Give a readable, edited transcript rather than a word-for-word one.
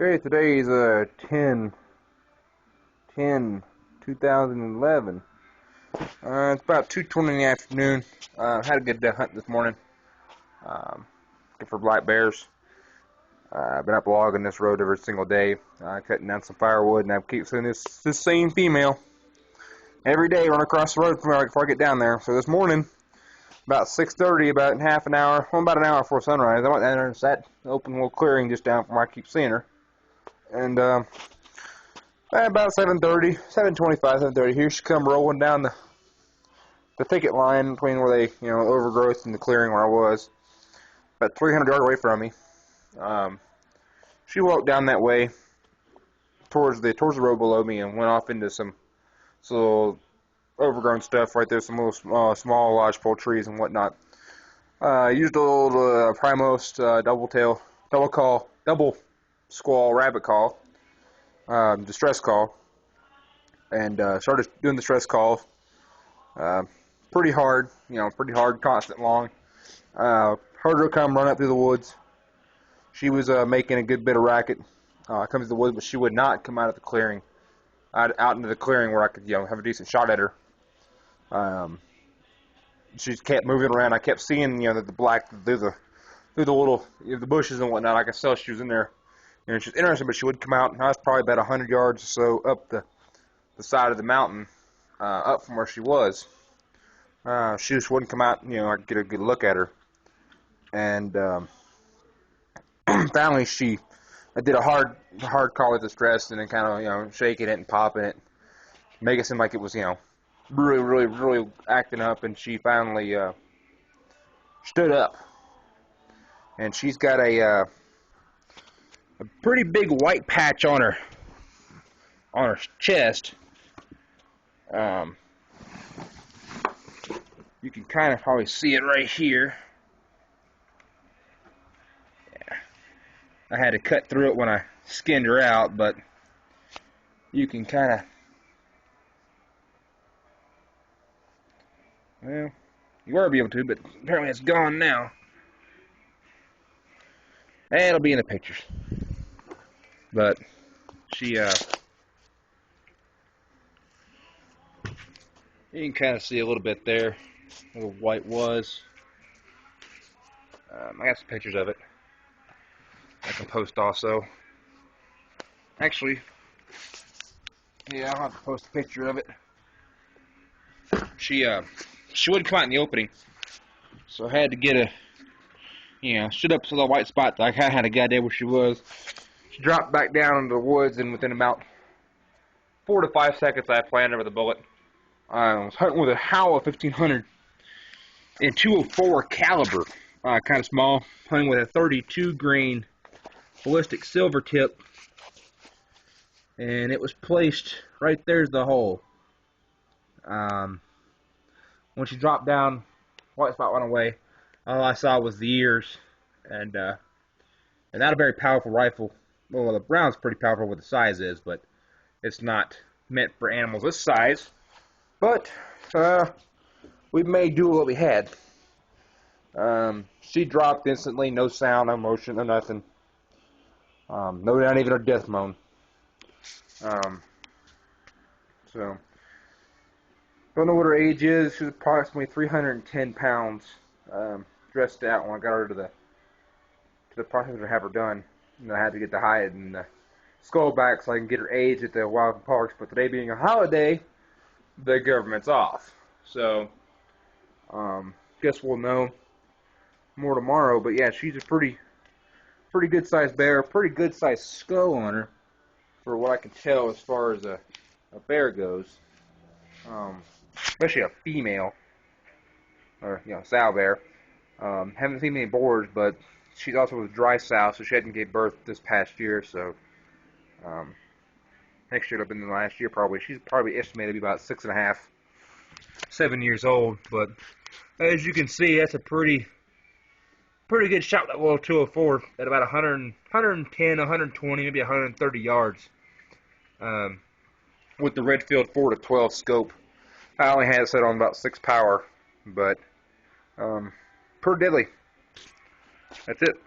Okay, today is 10/10/2011. It's about 2:20 in the afternoon. Had a good hunt this morning. Good for black bears. I've been up logging this road every single day, cutting down some firewood, and I keep seeing this same female every day run across the road before I get down there. So this morning, about 6:30, about half an hour, about an hour before sunrise, I went down there and sat in an open little clearing just down from where I keep seeing her. And about 7:30, 7:25, 7:30, here she come rolling down the thicket line between where they, overgrowth and the clearing where I was, about 300 yards away from me. She walked down that way towards the road below me and went off into some little overgrown stuff right there, some little small lodgepole trees and whatnot. Used a little Primos double squall rabbit call, distress call, and started doing the stress call. Pretty hard, constant, long. Heard her come run up through the woods. She was making a good bit of racket. Come to the woods, but she would not come out of the clearing, out into the clearing where I could, have a decent shot at her. She kept moving around. I kept seeing, the black through the little the bushes and whatnot. I could tell she was in there. She was interesting, but she would come out. I was probably about 100 yards or so up the side of the mountain, up from where she was. She just wouldn't come out. I could get a good look at her. And finally, I did a hard call with distress, and then kind of shaking it and popping it, make it seem like it was really acting up. And she finally stood up, and she's got a pretty big white patch on her chest. You can kind of probably see it right here. Yeah. I had to cut through it when I skinned her out, but you can kind of, well, you were able to, but apparently it's gone now. And it'll be in the pictures. But she, you can kind of see a little bit there where the white was. I got some pictures of it I can post also. Actually, yeah, I'll have to post a picture of it. She wouldn't come out in the opening, so I had to get stood up to the white spot that I had a good idea where she was. She dropped back down into the woods, and within about 4 to 5 seconds, I planted her with a bullet. I was hunting with a Howa 1500 in 204 caliber, kind of small. Hunting with a 32 grain ballistic silver tip, and it was placed right there's the hole. When she dropped down, white spot went away. All I saw was the ears, and not a very powerful rifle. Well, the round's pretty powerful what the size is, but it's not meant for animals this size. But we made do with what we had. She dropped instantly, no sound, no motion, no nothing. No, not even her death moan. So, don't know what her age is. She's approximately 310 pounds. Dressed out when I got her to the process to have her done. And I had to get the hide and the skull back so I can get her age at the wild parks. But today being a holiday, the government's off. So, guess we'll know more tomorrow. But yeah, she's a pretty good sized bear, pretty good sized skull on her, for what I can tell as far as a bear goes. Especially a female, or sow bear. Haven't seen many boars, but she's also a dry sow, so she hadn't gave birth this past year. So next year it'll have been the last year probably. She's probably estimated to be about 6.5, 7 years old. But as you can see, that's a pretty good shot, that little 204 at about 110, 120, maybe 130 yards, with the Redfield 4 to 12 scope. I only had it set on about 6 power, but pretty deadly. That's it.